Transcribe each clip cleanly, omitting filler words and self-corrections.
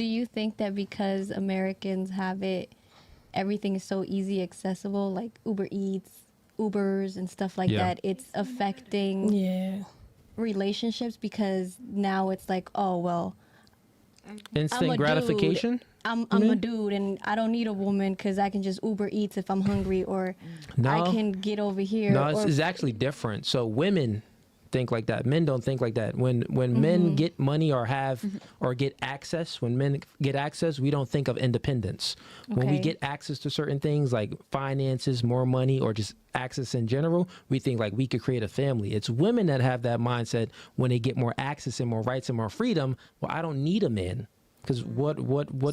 Do you think that because Americans have it, everything is so easy accessible, like Uber Eats, Ubers, and stuff like that, it's affecting relationships because now it's like, oh, well, instant gratification? I'm a dude and I don't need a woman because I can just Uber Eats if I'm hungry, or I can get over here. No, it's actually different. So women think like that. Men don't think like that. When men get money or have or get access, when men get access, we don't think of independence. When we get access to certain things like finances, more money, or just access in general, we think like we could create a family. It's women that have that mindset when they get more access and more rights and more freedom. Well, I don't need a man. Because what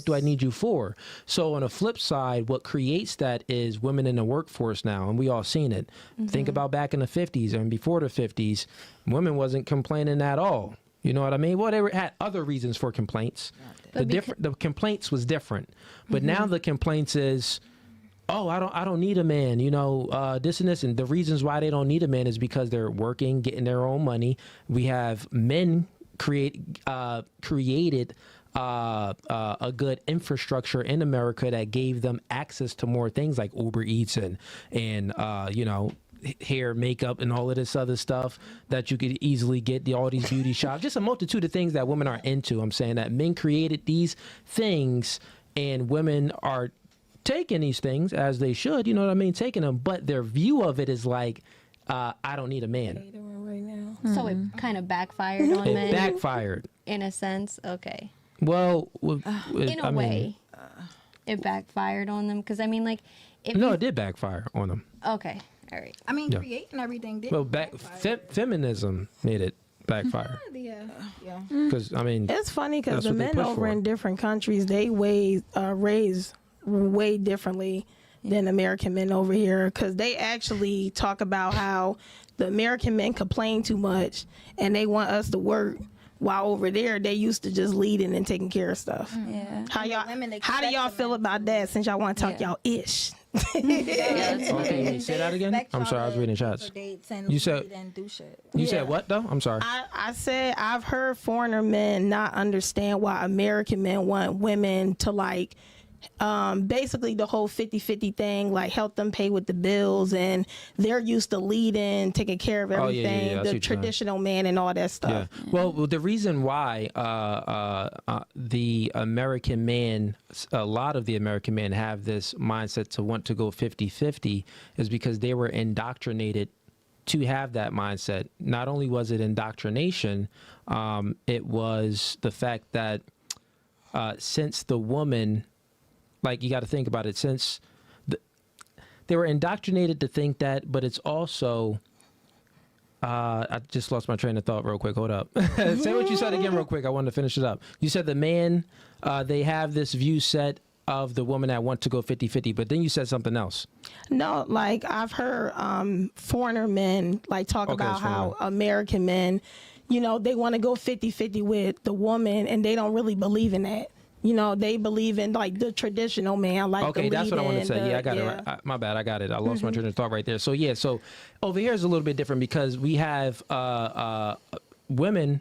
do I need you for? So on the flip side, what creates that is women in the workforce now, and we all seen it. Think about back in the 50s and before the 50s, women wasn't complaining at all. You know what I mean? Well, they had other reasons for complaints. The complaints was different, but now the complaints is, oh, I don't need a man. You know, this and this, and the reasons why they don't need a man is because they're working, getting their own money. We have men created a good infrastructure in America that gave them access to more things like Uber Eats and you know, hair, makeup, and all of this other stuff that you could easily get, all these beauty shops, just a multitude of things that women are into. I'm saying that men created these things and women are taking these things as they should, you know what I mean, taking them, but their view of it is like, I don't need a man. So it kind of backfired on men? It backfired. In a sense? Okay. Well, in a way, it backfired on them. Because, I mean, like... it did backfire on them. Okay. All right. I mean, creating everything did feminism made it backfire. Because, I mean... It's funny because the men over in different countries, they raise way differently than American men over here. Because they actually talk about how the American men complain too much and they want us to work. While over there, they used to just leading and taking care of stuff. Yeah. How do y'all feel about that? Since y'all want to talk y'all ish. Okay, say that again. I'm sorry, I was reading shots. You said what though? I'm sorry. I said I've heard foreigner men not understand why American men want women to like. Basically the whole 50-50 thing, like help them pay with the bills, and they're used to leading, taking care of everything, the traditional man and all that stuff. Yeah. Well, the reason why the American man, a lot of the American men have this mindset to want to go 50-50 is because they were indoctrinated to have that mindset. Not only was it indoctrination, it was the fact that since the woman, like, you got to think about it, since they were indoctrinated to think that, but it's also, I just lost my train of thought real quick. Hold up. Say what you said again real quick. I wanted to finish it up. You said the man, they have this view set of the woman that want to go 50-50, but then you said something else. No, like I've heard foreigner men like talk about how American men, you know, they want to go 50-50 with the woman and they don't really believe in that. You know, they believe in like the traditional man. Like okay, that's what I want to say. I got it. Right. My bad. I got it. I lost my train of thought right there. So yeah. So over here is a little bit different because we have women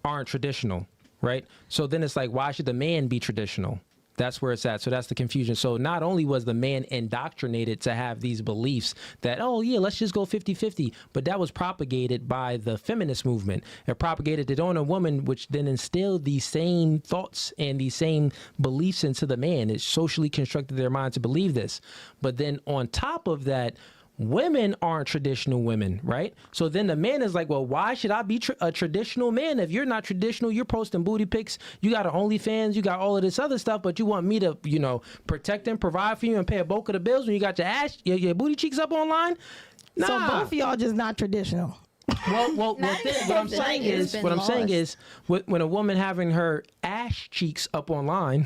aren't traditional, right? So then it's like, why should the man be traditional? That's where it's at. So that's the confusion. So not only was the man indoctrinated to have these beliefs that, oh, yeah, let's just go 50-50, but that was propagated by the feminist movement. It propagated it on a woman, which then instilled these same thoughts and these same beliefs into the man. It socially constructed their mind to believe this. But then on top of that, women aren't traditional women, right? So then the man is like, well, why should I be a traditional man? If you're not traditional, you're posting booty pics, you got an OnlyFans, you got all of this other stuff, but you want me to, you know, protect and provide for you and pay a bulk of the bills when you got your ass, your booty cheeks up online? Nah. So both of y'all just not traditional. Well, what I'm saying is, when a woman having her ass cheeks up online,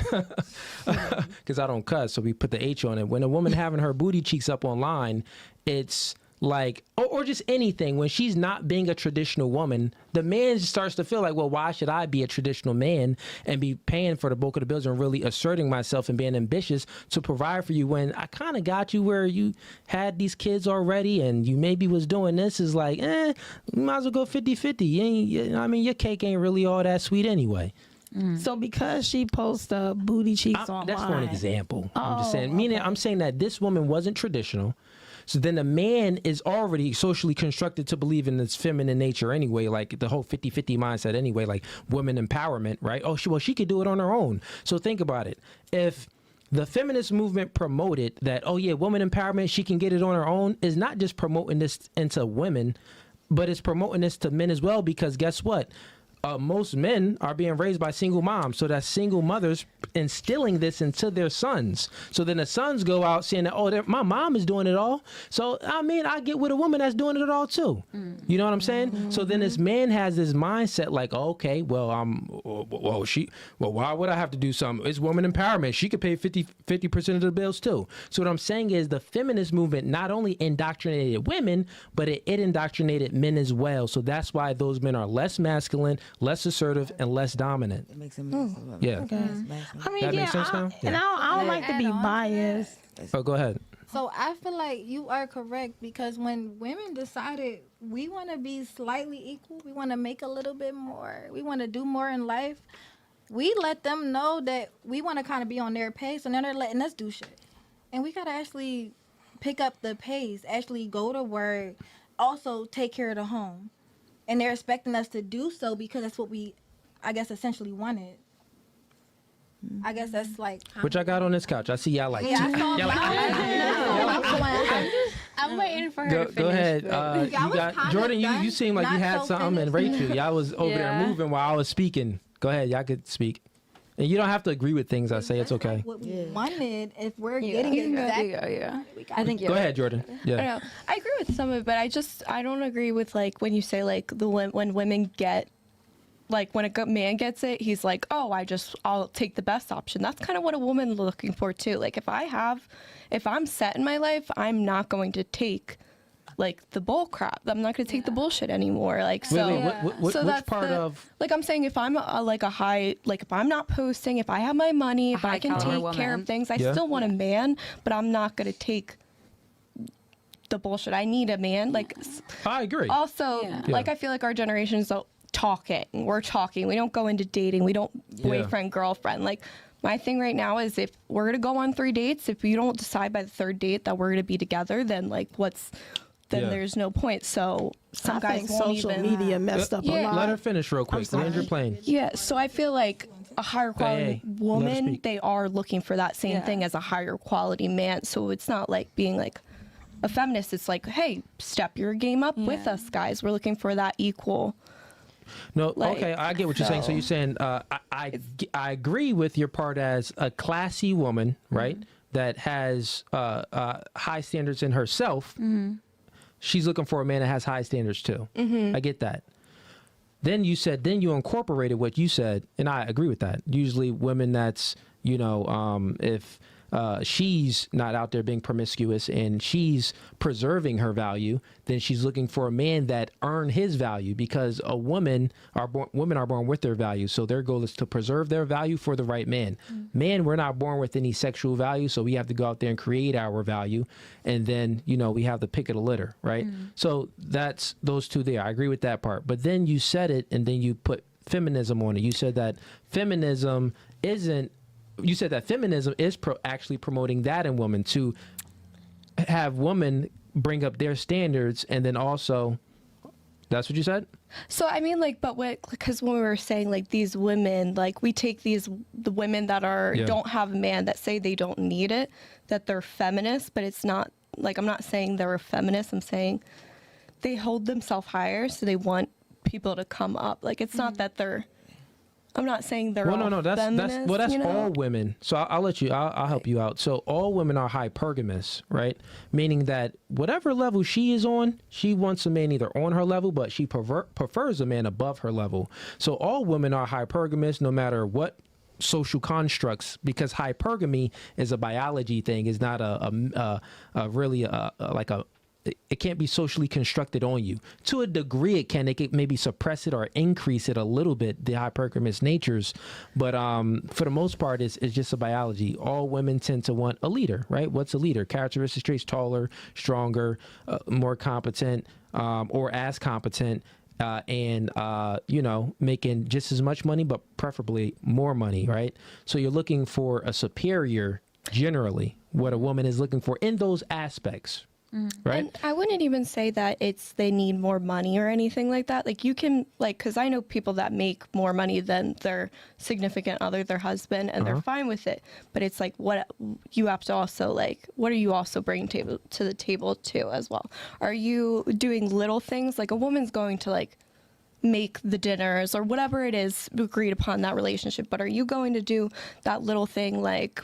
because I don't cuss, so we put the H on it. When a woman having her booty cheeks up online, it's like, or just anything, when she's not being a traditional woman, the man starts to feel like, well, why should I be a traditional man and be paying for the bulk of the bills and really asserting myself and being ambitious to provide for you when I kind of got you where you had these kids already and you maybe was doing this? Is like, you might as well go 50-50. I mean, your cake ain't really all that sweet anyway. So because she posts booty cheeks online. That's for an example. I'm just saying. Meaning, I'm saying that this woman wasn't traditional. So then the man is already socially constructed to believe in this feminine nature anyway, like the whole 50-50 mindset anyway, like women empowerment, right? Oh, she could do it on her own. So think about it. If the feminist movement promoted that, oh yeah, woman empowerment, she can get it on her own, is not just promoting this into women, but it's promoting this to men as well, because guess what? Most men are being raised by single moms, so that single mothers instilling this into their sons. So then the sons go out saying that, oh, my mom is doing it all. So I mean, I get with a woman that's doing it all too. You know what I'm saying? So then this man has this mindset like, oh, okay, well, why would I have to do something? It's woman empowerment. She could pay 50% of the bills too. So what I'm saying is the feminist movement not only indoctrinated women, but it indoctrinated men as well. So that's why those men are less masculine, less assertive, and less dominant. It makes him yeah. Okay. I mean, That makes sense now? And I don't like to be biased. Oh, go ahead. So I feel like you are correct, because when women decided we want to be slightly equal, we want to make a little bit more, we want to do more in life, we let them know that we want to kind of be on their pace, and then they're letting us do shit. And we got to actually pick up the pace, actually go to work, also take care of the home. And they're expecting us to do so because that's what we, I guess, essentially wanted. I guess that's like... Which I got on this couch. I see y'all like... Yeah, I'm waiting for her to finish. Go ahead. You got Jordan. You seem like you had something, and Rachel, y'all was over there moving while I was speaking. Go ahead. Y'all could speak. And you don't have to agree with things I say. It's okay. What we wanted, if we're getting it exactly. I think Go ahead, Jordan. Yeah. I agree with some of it, but I don't agree with like when you say like when women get, like when a man gets it, he's like, oh, I'll take the best option. That's kind of what a woman is looking for too. Like if I'm set in my life, I'm not going to take like the bull crap. I'm not going to take the bullshit anymore. Like, so, which part of, like, I'm saying if I'm if I'm not posting, if I have my money, if I can take care of things, I still want a man, but I'm not going to take the bullshit. I need a man. Like, I agree. Also, like, I feel like our generation is talking. We're talking. We don't go into dating. We don't boyfriend, girlfriend. Like, my thing right now is if we're going to go on 3 dates, if you don't decide by the third date that we're going to be together, then like there's no point. So some guys won't social media messed up a lot. Let her finish real quick. Land your plane. Yeah, so I feel like a higher quality woman, they are looking for that same thing as a higher quality man. So it's not like being like a feminist. It's like, hey, step your game up with us, guys. We're looking for that equal. No, okay, I get what you're saying. So you're saying I agree with your part as a classy woman, right? That has high standards in herself. She's looking for a man that has high standards too. I get that. Then you incorporated what you said, and I agree with that. Usually women that's, if she's not out there being promiscuous and she's preserving her value, then she's looking for a man that earned his value, because women are born with their value. So their goal is to preserve their value for the right man. Man, we're not born with any sexual value, so we have to go out there and create our value. And then, we have the pick of the litter, right? So that's those two there. I agree with that part. But then you said it, and then you put feminism on it. You said that feminism is actually promoting that in women, to have women bring up their standards, and then also, that's what you said? So I mean, like, because when we were saying like these women, like we take the women that don't have a man, that say they don't need it, that they're feminists, but it's not like, I'm not saying they're a feminist. I'm saying they hold themselves higher, so they want people to come up. Like, it's not that I'm not saying they're all feminists, that's all women. So I'll help you out. So all women are hypergamous, right? Meaning that whatever level she is on, she wants a man either on her level, but she prefers a man above her level. So all women are hypergamous, no matter what social constructs, because hypergamy is a biology thing. It's not it can't be socially constructed on you. To a degree it can maybe suppress it or increase it a little bit, the hypergamous natures, but for the most part it's just a biology. All women tend to want a leader, right? What's a leader? Characteristic traits: taller, stronger, more competent, or as competent. and making just as much money, but preferably more money, right? So you're looking for a superior, generally, what a woman is looking for in those aspects, right? And I wouldn't even say that they need more money or anything like that. Like you can, because I know people that make more money than their significant other, their husband, and they're fine with it. But it's like, what you have to also what are you also bringing to the table too as well? Are you doing little things? Like a woman's going to make the dinners or whatever it is agreed upon in that relationship. But are you going to do that little thing like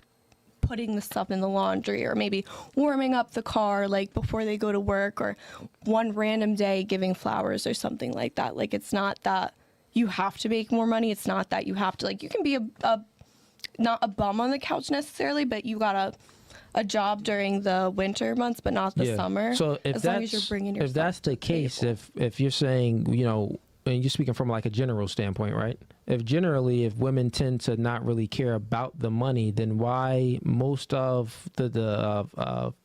putting the stuff in the laundry or maybe warming up the car before they go to work, or one random day giving flowers or something like that? It's not that you have to make more money. It's not that you have to you can be not a bum on the couch necessarily, but you got a job during the winter months but not the summer. So as long as you're bringing your, if that's the case, if you're saying, and you're speaking from a general standpoint, right? If women tend to not really care about the money, then why most of the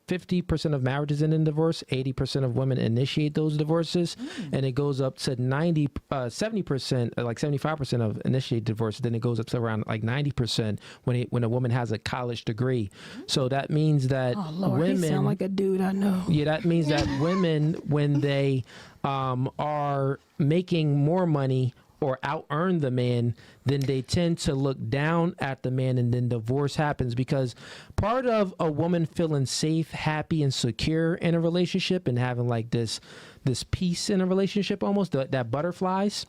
50% of marriages end in divorce, 80% of women initiate those divorces, and it goes up to 70%, 75% of initiate divorce, then it goes up to around 90% when a woman has a college degree. So that means that women, he sound like a dude I know. Yeah, that means that women, when they are making more money or out earn the man, then they tend to look down at the man, and then divorce happens. Because part of a woman feeling safe, happy, and secure in a relationship and having this peace in a relationship, almost that butterflies,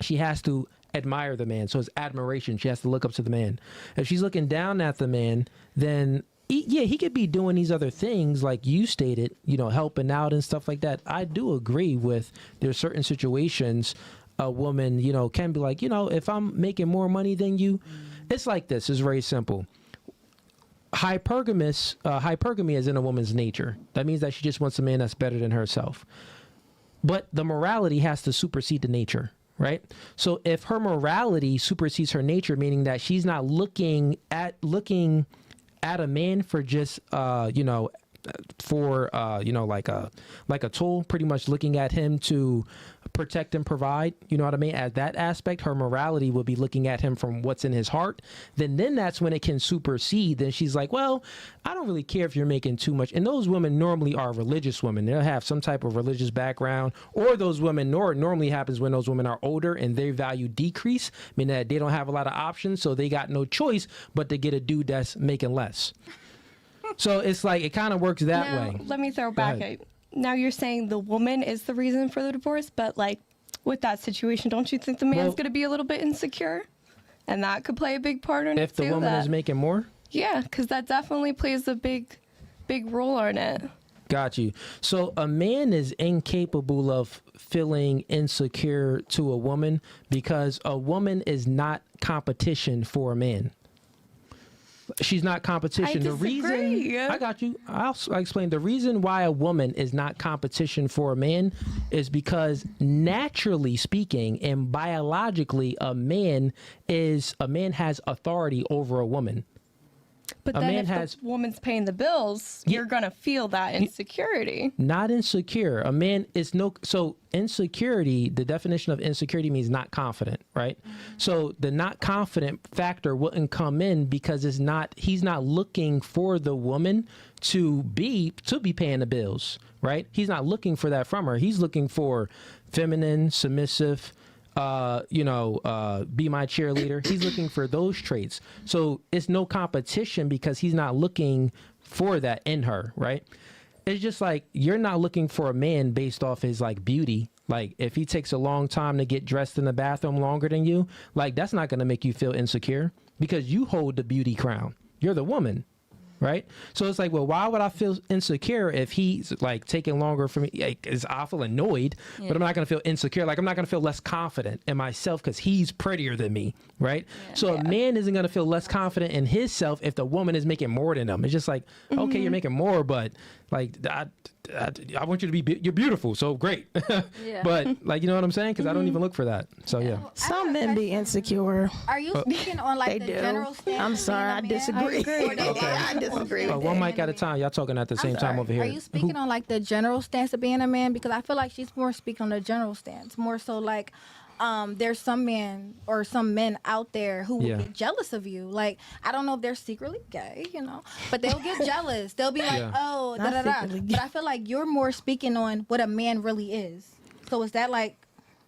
she has to admire the man. So it's admiration. She has to look up to the man. If she's looking down at the man, then he could be doing these other things like you stated, helping out and stuff like that. I do agree with there's certain situations a woman, can be like, if I'm making more money than you, it's like this. It's very simple. Hypergamy is in a woman's nature. That means that she just wants a man that's better than herself. But the morality has to supersede the nature, right? So if her morality supersedes her nature, meaning that she's not looking at a man for just, like a tool, pretty much looking at him to protect and provide, you know what I mean? At that aspect, her morality will be looking at him from what's in his heart. Then that's when it can supersede. Then she's like, well, I don't really care if you're making too much. And those women normally are religious women. They'll have some type of religious background, or those women normally happens when those women are older and their value decrease, meaning that they don't have a lot of options. So they got no choice but to get a dude that's making less. So it's it kind of works that way. Let me throw back at now. You're saying the woman is the reason for the divorce, but with that situation, don't you think the man's going to be a little bit insecure, and that could play a big part in it? If the woman is making more, yeah, because that definitely plays a big role on it. Got you. So a man is incapable of feeling insecure to a woman because a woman is not competition for a man. She's not competition. I disagree. I got you. I'll explain. The reason why a woman is not competition for a man is because naturally speaking and biologically, a man has authority over a woman. But then if the woman's paying the bills, you're going to feel that insecurity. Not insecure. A man is so insecurity, the definition of insecurity means not confident, right? So the not confident factor wouldn't come in because he's not looking for the woman to be paying the bills, right? He's not looking for that from her. He's looking for feminine, submissive, be my cheerleader. He's looking for those traits. So it's no competition because he's not looking for that in her, right? It's just you're not looking for a man based off his beauty. If he takes a long time to get dressed in the bathroom longer than you, that's not going to make you feel insecure because you hold the beauty crown. You're the woman. Right. So it's well, why would I feel insecure if he's taking longer for me? I feel annoyed, but I'm not going to feel insecure. I'm not going to feel less confident in myself because he's prettier than me. Right. Yeah. So a man isn't going to feel less confident in himself if the woman is making more than him. It's just okay, you're making more, but I want you to be, you're beautiful. So great. Yeah. But you know what I'm saying? Cause I don't even look for that. So yeah. Some men be insecure. Are you speaking on the general standard? I'm sorry. I disagree. I disagree. agree with one mic at a time. Y'all talking at the same time over here. Are you speaking on like the general stance of being a man? Because I feel like she's more speaking on the general stance, more so like there's some men or some men out there who will get jealous of you. Like, I don't know if they're secretly gay, but they'll get jealous. They'll be like, oh, da da da. But I feel like you're more speaking on what a man really is. So is that like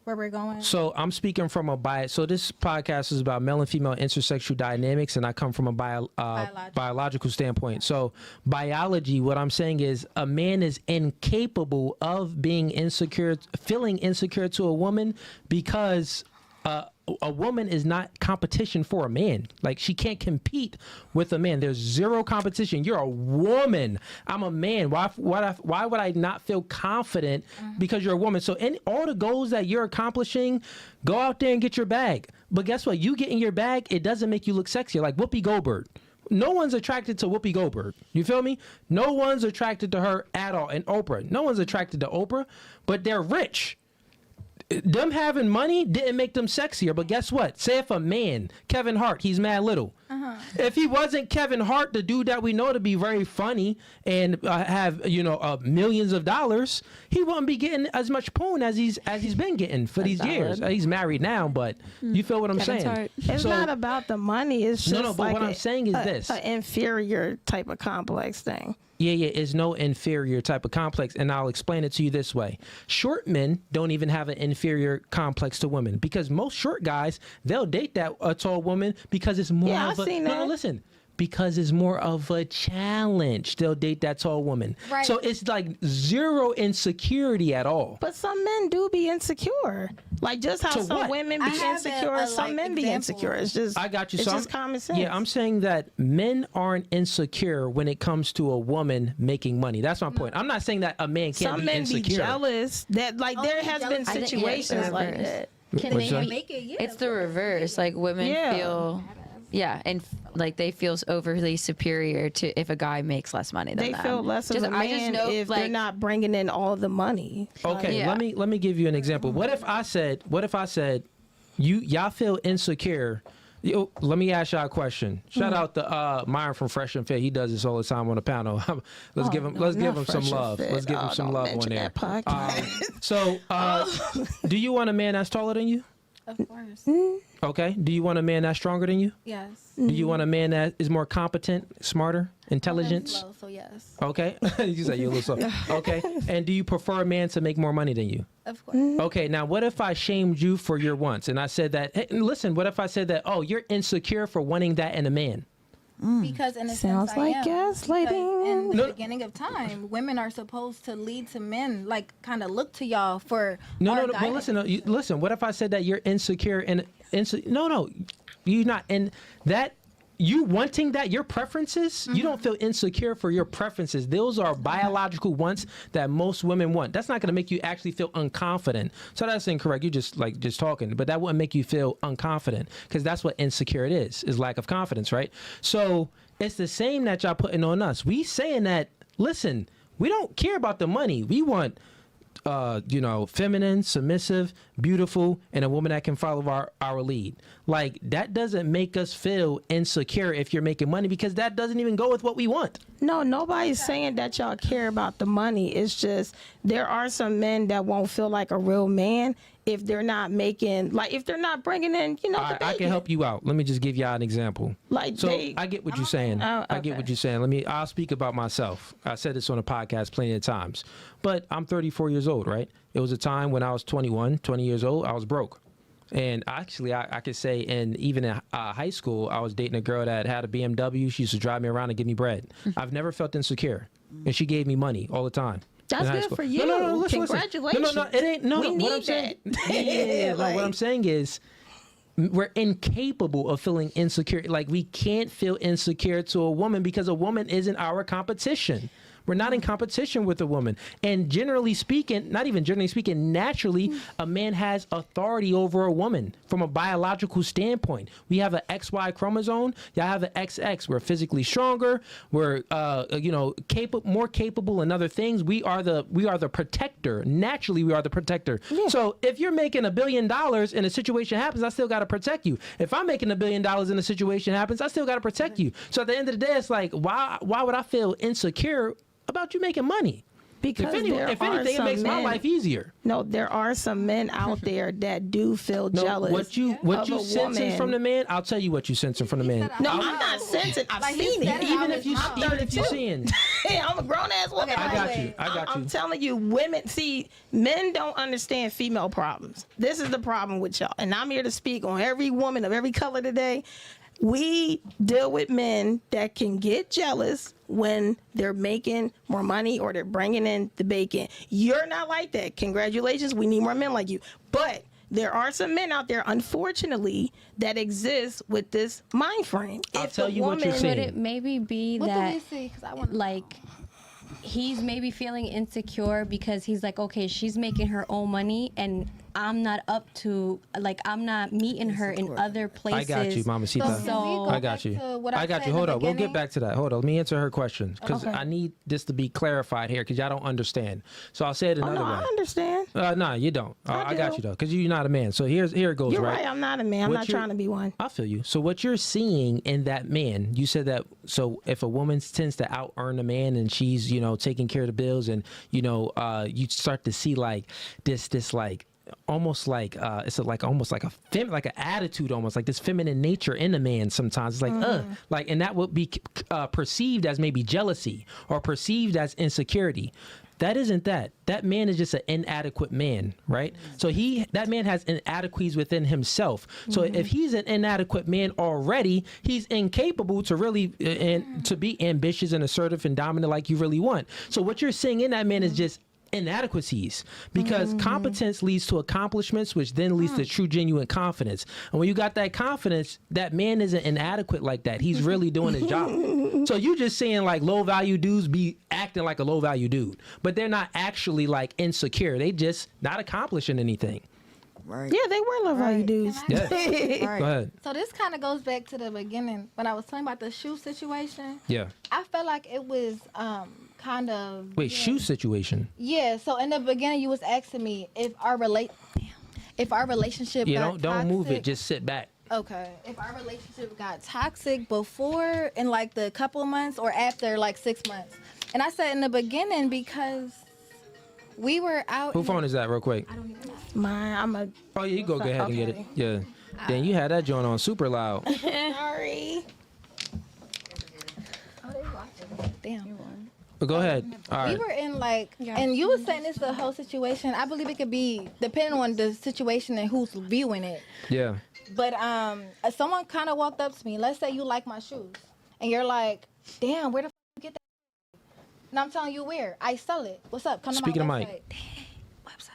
where we're going? So I'm speaking from a bias. So this podcast is about male and female intersexual dynamics, and I come from a biological standpoint. So biology, what I'm saying is a man is incapable of being insecure, feeling insecure to a woman because a woman is not competition for a man. Like, she can't compete with a man. There's zero competition. You're a woman. I'm a man. Why would I not feel confident because you're a woman? So all the goals that you're accomplishing, go out there and get your bag. But guess what? You get in your bag, it doesn't make you look sexier. Like Whoopi Goldberg. No one's attracted to Whoopi Goldberg. You feel me? No one's attracted to her at all. And Oprah. No one's attracted to Oprah, but they're rich. Them having money didn't make them sexier, but guess what? Say if a man, Kevin Hart, he's mad little. If he wasn't Kevin Hart, the dude that we know to be very funny and have millions of dollars, he wouldn't be getting as much porn as he's been getting for these years. He's married now, but you feel what I'm saying? It's not about the money. It's just but like what I'm saying is this: an inferior type of complex thing. Yeah, it's no inferior type of complex, and I'll explain it to you this way. Short men don't even have an inferior complex to women because most short guys, they'll date that tall woman because it's more of a... No, listen. Because it's more of a challenge. They'll date that tall woman. Right. So it's like zero insecurity at all. But some men do be insecure. Like just how some women be insecure, some men be insecure. It's just I got you. It's just common sense. Yeah, I'm saying that men aren't insecure when it comes to a woman making money. That's my point. I'm not saying that a man can't be insecure. Some men be jealous. That like there has been situations like that. Can they make it? Yeah, it's the reverse. Like women feel... Yeah, and like they feel overly superior to if a guy makes less money than them. They feel less of a man if they're not bringing in all the money. Okay, let me give you an example. What if I said y'all feel insecure? Let me ask y'all a question. Shout out to Myron from Fresh and Fit. He does this all the time on the panel. Let's give him some love. Let's give him some love on there. Do you want a man that's taller than you? Of course. Okay. Do you want a man that's stronger than you? Yes. Do you want a man that is more competent, smarter, intelligent? Low, so yes. Okay. You say you're a little slow. Okay. And do you prefer a man to make more money than you? Of course. Okay. Now, what if I shamed you for your wants and I said that? Hey, listen. What if I said that? Oh, you're insecure for wanting that in a man. Because in a sounds sense, like gaslighting. In the beginning of time, women are supposed to lead to men, like kind of look to y'all for. No. But listen. What if I said that you're insecure and No, you're not. And that you wanting that, your preferences, you don't feel insecure for your preferences. Those are biological wants that most women want. That's not going to make you actually feel unconfident. So that's incorrect. You just talking, but that wouldn't make you feel unconfident because that's what insecure it is lack of confidence, right? So it's the same that y'all putting on us. We saying that, listen, we don't care about the money. We want feminine, submissive, beautiful, and a woman that can follow our lead. Like, that doesn't make us feel insecure if you're making money because that doesn't even go with what we want. No, nobody's saying that y'all care about the money. It's just there are some men that won't feel like a real man if they're not making, like, if they're not bringing in, the bacon. I can help you out. Let me just give y'all an example. I get what you're saying. Okay. I get what you're saying. I'll speak about myself. I said this on a podcast plenty of times, but I'm 34 years old, right? It was a time when I was 20 years old, I was broke. And actually, I could say, even in high school, I was dating a girl that had a BMW. She used to drive me around and give me bread. I've never felt insecure. And she gave me money all the time. That's good for you. No, listen. Congratulations. No, it ain't. No, we what need I'm saying, that. what I'm saying is, we're incapable of feeling insecure. Like, we can't feel insecure to a woman because a woman isn't our competition. We're not in competition with a woman. And generally speaking, not even generally speaking, naturally, a man has authority over a woman from a biological standpoint. We have an XY chromosome. Y'all have an XX. We're physically stronger. We're, more capable in other things. We are the protector. Naturally, we are the protector. Yeah. So if you're making $1 billion and a situation happens, I still got to protect you. If I'm making $1 billion and a situation happens, I still got to protect you. So at the end of the day, it's like, why would I feel insecure about you making money? Because if anything, it makes my life easier. No, there are some men out there that do feel jealous. What you sensing from the man? I'll tell you what you sensing from the man. No, I'm not sensing. I've seen it. Even if you seeing. Hey, I'm a grown ass woman. I got you. I'm telling you, women. See, men don't understand female problems. This is the problem with y'all, and I'm here to speak on every woman of every color today. We deal with men that can get jealous when they're making more money or they're bringing in the bacon. You're not like that. Congratulations. We need more men like you. But there are some men out there, unfortunately, that exist with this mind frame. I'll tell you what you're saying. Could it maybe be What that, do we see? 'Cause I wanna like, he's maybe feeling insecure because he's like, okay, she's making her own money and I'm not up to, like, I'm not meeting her in other places. I got you, Mama Sita. So I got you. Hold on. We'll get back to that. Hold on. Let me answer her question because I need this to be clarified here because y'all don't understand. So I'll say it another way. I understand. No, you don't. I got you though because you're not a man. So here it goes. You're right. I'm not a man. I'm not trying to be one. I feel you. So what you're seeing in that man, you said that. So if a woman tends to out earn a man and she's taking care of the bills and you start to see like this like. Almost like it's almost like like an attitude, almost like this feminine nature in a man. Sometimes it's like and that would be perceived as maybe jealousy or perceived as insecurity. That isn't that. That man is just an inadequate man, right? So that man has inadequacies within himself. So if he's an inadequate man already, he's incapable to really to be ambitious and assertive and dominant like you really want. So what you're seeing in that man is just inadequacies because competence leads to accomplishments, which then leads to true, genuine confidence. And when you got that confidence, that man isn't inadequate like that. He's really doing his job. So you're just saying like low value dudes be acting like a low value dude, but they're not actually like insecure. They just not accomplishing anything. Right. Yeah, they were low value dudes. Yeah. Right. Go ahead. So this kind of goes back to the beginning when I was talking about the shoe situation. Yeah. I felt like it was kind of shoe situation. Yeah. So in the beginning, you was asking me if our relationship got don't move toxic. it. Just sit back. Okay. If our relationship got toxic before in like the couple of months or after like 6 months, and I said in the beginning because we were out. Who phone is that, real quick? I don't even know. Mine. Oh yeah, you go ahead and get it. Yeah. Then you had that joint on super loud. Sorry. Oh, they watching. Damn. But go ahead. All right. We were in and you were saying it's the whole situation. I believe it could be depending on the situation and who's viewing it. Yeah. But someone kind of walked up to me. Let's say you like my shoes, and you're like, "Damn, where the f you get that?" And I'm telling you where. I sell it. What's up? Come to my website. Damn, website.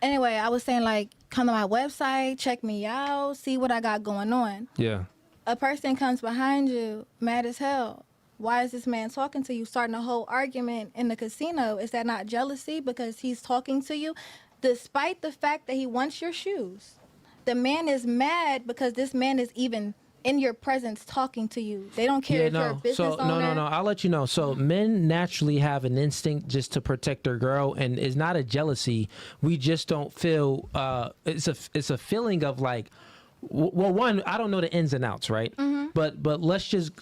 Anyway, I was saying like, come to my website, check me out, see what I got going on. Yeah. A person comes behind you, mad as hell. Why is this man talking to you? Starting a whole argument in the casino. Is that not jealousy because he's talking to you? Despite the fact that he wants your shoes. The man is mad because this man is even in your presence talking to you. They don't care if you're a business owner. No. I'll let you know. So men naturally have an instinct just to protect their girl, and it's not a jealousy. We just don't feel. It's a feeling of like. Well, one, I don't know the ins and outs, right? Mm-hmm. But let's just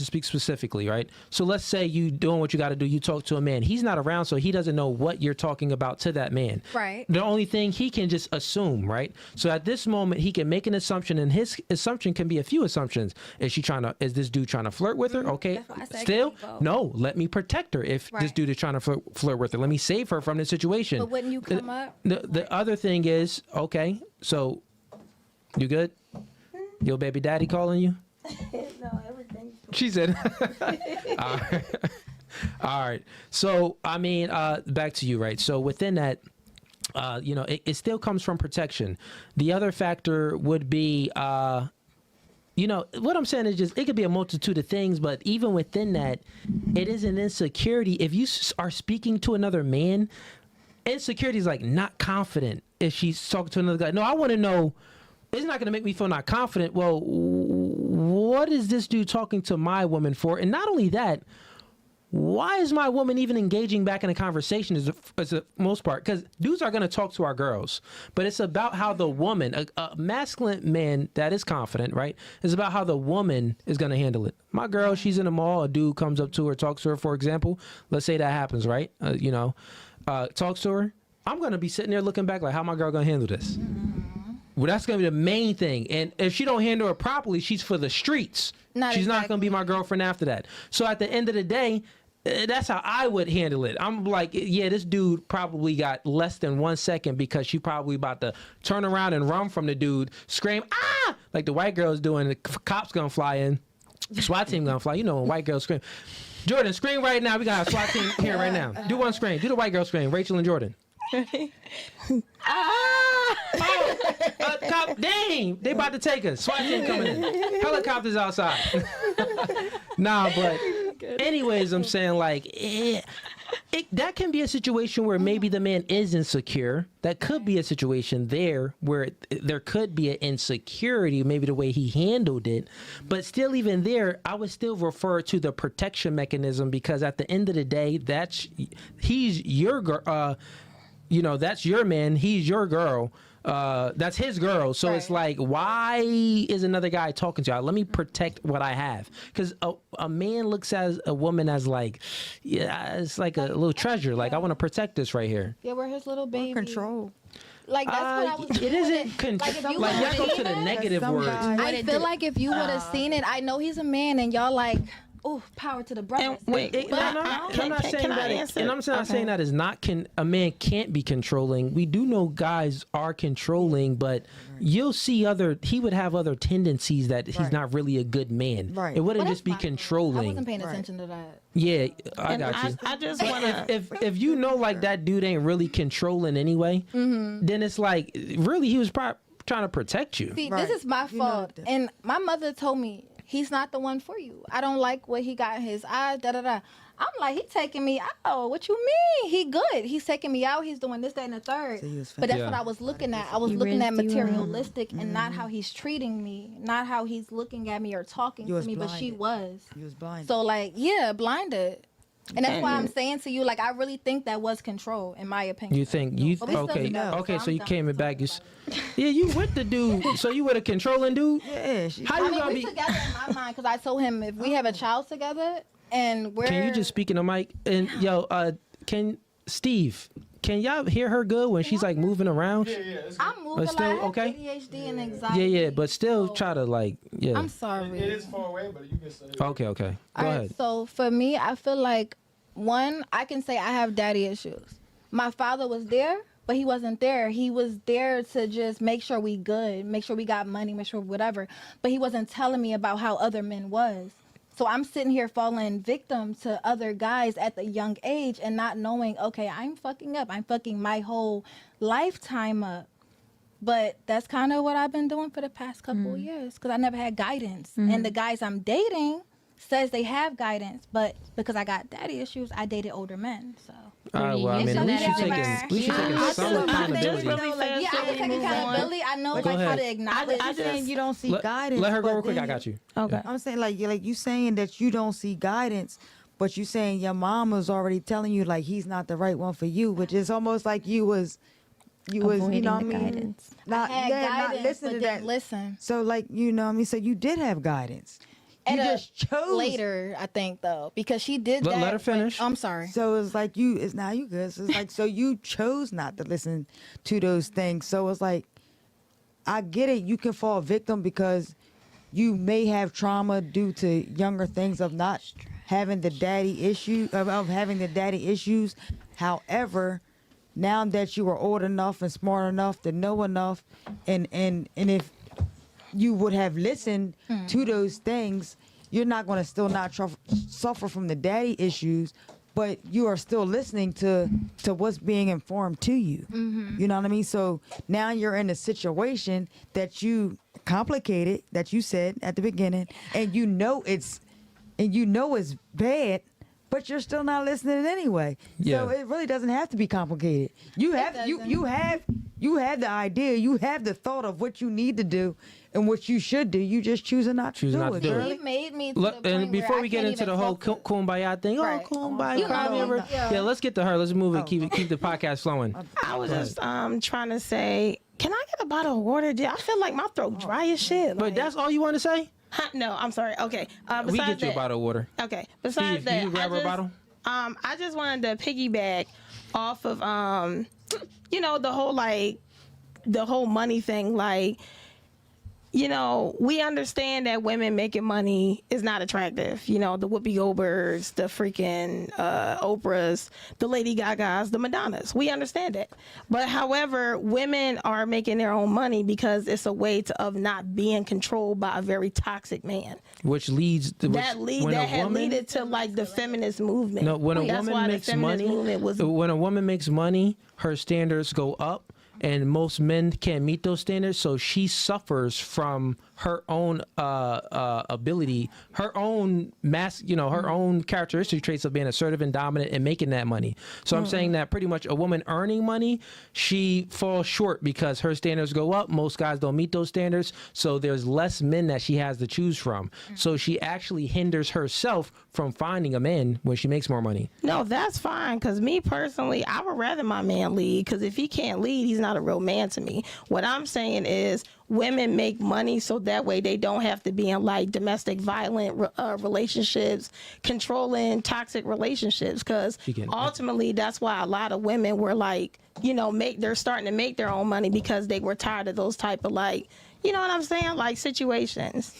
speak specifically, right? So let's say you doing what you got to do. You talk to a man. He's not around, so he doesn't know what you're talking about to that man. Right. The only thing he can just assume, right? So at this moment, he can make an assumption, and his assumption can be a few assumptions. Is this dude trying to flirt with her? Okay. Still, no. Let me protect her. If this dude is trying to flirt with her, let me save her from this situation. But wouldn't you come up? The other thing is, okay, so. You good? Your baby daddy calling you? No, everything. She said. All right. So, I mean, back to you, right? So within that, it still comes from protection. The other factor would be, You know, what I'm saying is just, it could be a multitude of things, but even within that, it is an insecurity. If you are speaking to another man, insecurity is like not confident if she's talking to another guy. No, I want to know, it's not going to make me feel not confident. Well, what is this dude talking to my woman for? And not only that, why is my woman even engaging back in a conversation as the most part? Because dudes are going to talk to our girls, but it's about how the woman, a masculine man that is confident, right, is about how the woman is going to handle it. My girl, she's in the mall, a dude comes up to her, talks to her, for example. Let's say that happens, right? Talks to her. I'm going to be sitting there looking back like, how my girl going to handle this? Well, that's going to be the main thing. And if she don't handle it properly, she's for the streets. She's not going to be my girlfriend after that. So at the end of the day, that's how I would handle it. I'm like, yeah, this dude probably got less than 1 second because she probably about to turn around and run from the dude, scream, ah, like the white girl's doing. The cops going to fly in. The SWAT team going to fly. You know when white girls scream. Jordan, scream right now. We got a SWAT team here right now. Do one scream. Do the white girl scream. Rachel and Jordan. Cop, dang, they about to take us. SWAT team coming in. Helicopters outside. Nah, but anyways, I'm saying like, that can be a situation where maybe the man is insecure. That could be a situation there where there could be an insecurity, maybe the way he handled it. But still, even there, I would still refer to the protection mechanism, because at the end of the day, he's your girl. That's your man. He's your girl. That's his girl. So it's like, why is another guy talking to you? Let me protect what I have. Because a man looks at a woman as like, yeah, it's like a little treasure. Like, I want to protect this right here. Yeah, we're his little baby. Control. Like, that's what I was. It isn't control. Like, y'all go to the negative words. I feel like if you would have seen it, I know he's a man, and y'all like, oh, power to the brothers. I'm not saying that is not a man can't be controlling. We do know guys are controlling, but you'll see he would have other tendencies that he's not really a good man. Right. It wouldn't just be controlling. I wasn't paying attention to that. Yeah, I got you. I just want to. If you know, like, that dude ain't really controlling anyway, then it's like, really, he was probably trying to protect you. See, this is my fault. And my mother told me, he's not the one for you. I don't like what he got in his eyes, da-da-da. I'm like, he taking me out. What you mean? He good. He's taking me out. He's doing this, that, and the third. But that's what I was looking at. I was looking at materialistic and not how he's treating me, not how he's looking at me or talking to me, but she was. He was blinded. So, like, yeah, blinded. And that's why I'm saying to you, like, I really think that was control, in my opinion. You think okay? So you came back. You with the dude. So you with a controlling dude? Yeah. We together in my mind, because I told him if we have a child together and we're. Can you just speak in the mic? And Steve, can y'all hear her good when she's like moving around? Yeah. I'm moving still, like okay? ADHD and anxiety. Yeah, but still try to like, yeah. I'm sorry. It is far away, but you can say it. Okay. Go ahead. So for me, I feel like, one, I can say I have daddy issues. My father was there, but he wasn't there. He was there to just make sure we good, make sure we got money, make sure whatever. But he wasn't telling me about how other men was. So I'm sitting here falling victim to other guys at the young age and not knowing, okay, I'm fucking up. I'm fucking my whole lifetime up. But that's kind of what I've been doing for the past couple of years, because I never had guidance. And the guys I'm dating says they have guidance, but because I got daddy issues, I dated older men. So. Well, I mean, at least you're taking some accountability. I can take accountability. I know how to acknowledge. I'm saying you don't see guidance. Let her go real quick. I got you. Okay. I'm saying like you saying that you don't see guidance, but you saying your mom was already telling you like he's not the right one for you, which is almost like you was avoiding you know what I the mean? guidance. Not listening to that. Listen. So like you know what I mean. So you did have guidance. You just chose later, I think, though, because she did that. Let her finish. I'm sorry. So it's like it's now you good. So it's like so you chose not to listen to those things. So it's like I get it. You can fall victim because you may have trauma due to younger things of not having the daddy issue of having the daddy issues. However, now that you are old enough and smart enough to know enough, and if you would have listened to those things, you're not going to still not suffer from the daddy issues, but you are still listening to what's being informed to you. You know what I mean? So now you're in a situation that you complicated that you said at the beginning, and you know it's bad, but you're still not listening anyway. Yeah. So it really doesn't have to be complicated. You have the idea, you have the thought of what you need to do and what you should do. You just choosing not to do it. He made me to Look, the point and before where we I get can't into the even whole focus. kumbaya thing, Right. kumbaya, cry me know, a river. Yeah, let's get to her. Let's move it. Keep the podcast flowing. I was just trying to say, can I get a bottle of water? I feel like my throat dry as shit. But that's all you want to say? No, I'm sorry. Okay. We get you a bottle of water. Okay. Besides that, you grab her a bottle? I just wanted to piggyback off of the whole money thing. Like, we understand that women making money is not attractive. The Whoopi Goldbergs, the freaking Oprahs, the Lady Gagas, the Madonnas. We understand that. But however, women are making their own money because it's a way of not being controlled by a very toxic man. Which leads to That had led to like the feminist movement. No, when a woman makes money, when a woman makes money, her standards go up. And most men can't meet those standards, so she suffers from her own ability, her own her own characteristic traits of being assertive and dominant and making that money. So I'm saying that pretty much a woman earning money, she falls short because her standards go up. Most guys don't meet those standards, so there's less men that she has to choose from. So she actually hinders herself from finding a man when she makes more money. No, that's fine, because me personally, I would rather my man lead, because if he can't lead, he's not a real man to me. What I'm saying is women make money so that way they don't have to be in like domestic violent relationships, controlling toxic relationships, because ultimately that's why a lot of women were like, they're starting to make their own money because they were tired of those type of like, you know what I'm saying, like situations.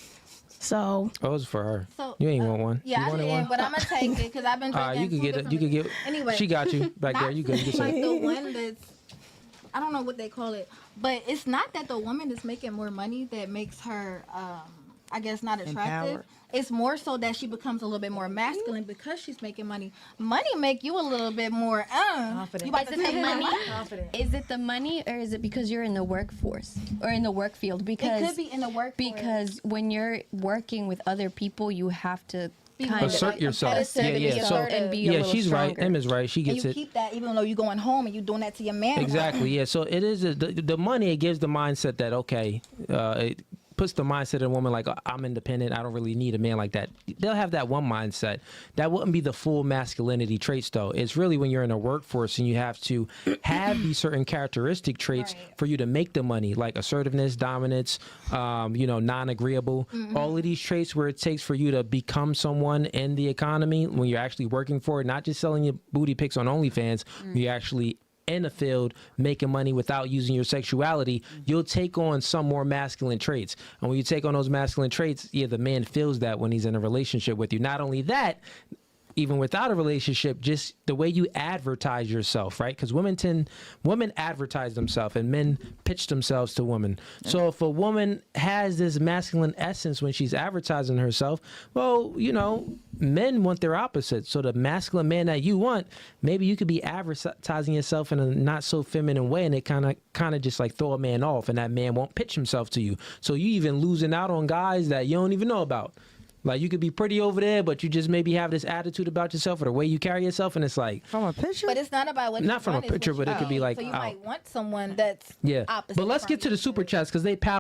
So it was for her. So, you ain't want one. Yeah, you I didn't, one? but I'm gonna take it because I've been drinking. You could get it. You could get. Anyway, she got you back there. You good? You like can the one that's, I don't know what they call it, but it's not that the woman that's making more money that makes her, I guess, not attractive. Empowered. It's more so that she becomes a little bit more masculine because she's making money. Money make you a little bit more confident. You about to say money? Is it the money, or is it because you're in the workforce or in the work field? Because it could be in the workforce. Because when you're working with other people, you have to kind assert of yourself. Yeah. So and be a little she's stronger. right. Em is right. She gets and you it. keep that even though you're going home and you're doing that to your man. Exactly. Yeah. So it is the money. It gives the mindset that it puts the mindset of a woman like, I'm independent, I don't really need a man like that. They'll have that one mindset. That wouldn't be the full masculinity traits though. It's really when you're in a workforce and you have to have these certain characteristic traits for you to make the money, like assertiveness, dominance, non-agreeable, all of these traits where it takes for you to become someone in the economy when you're actually working for it, not just selling your booty pics on OnlyFans, you're actually in the field making money without using your sexuality, you'll take on some more masculine traits. And when you take on those masculine traits, the man feels that when he's in a relationship with you. Not only that, even without a relationship, just the way you advertise yourself, right? Because women advertise themselves and men pitch themselves to women. So if a woman has this masculine essence when she's advertising herself, well, men want their opposite. So the masculine man that you want, maybe you could be advertising yourself in a not so feminine way, and it kind of just like throw a man off, and that man won't pitch himself to you. So you even losing out on guys that you don't even know about. Like you could be pretty over there, but you just maybe have this attitude about yourself or the way you carry yourself, and it's like from a picture. But it's not about what. Not from a picture, but it could be like. So you might want someone that's opposite. But let's get to the super chats because they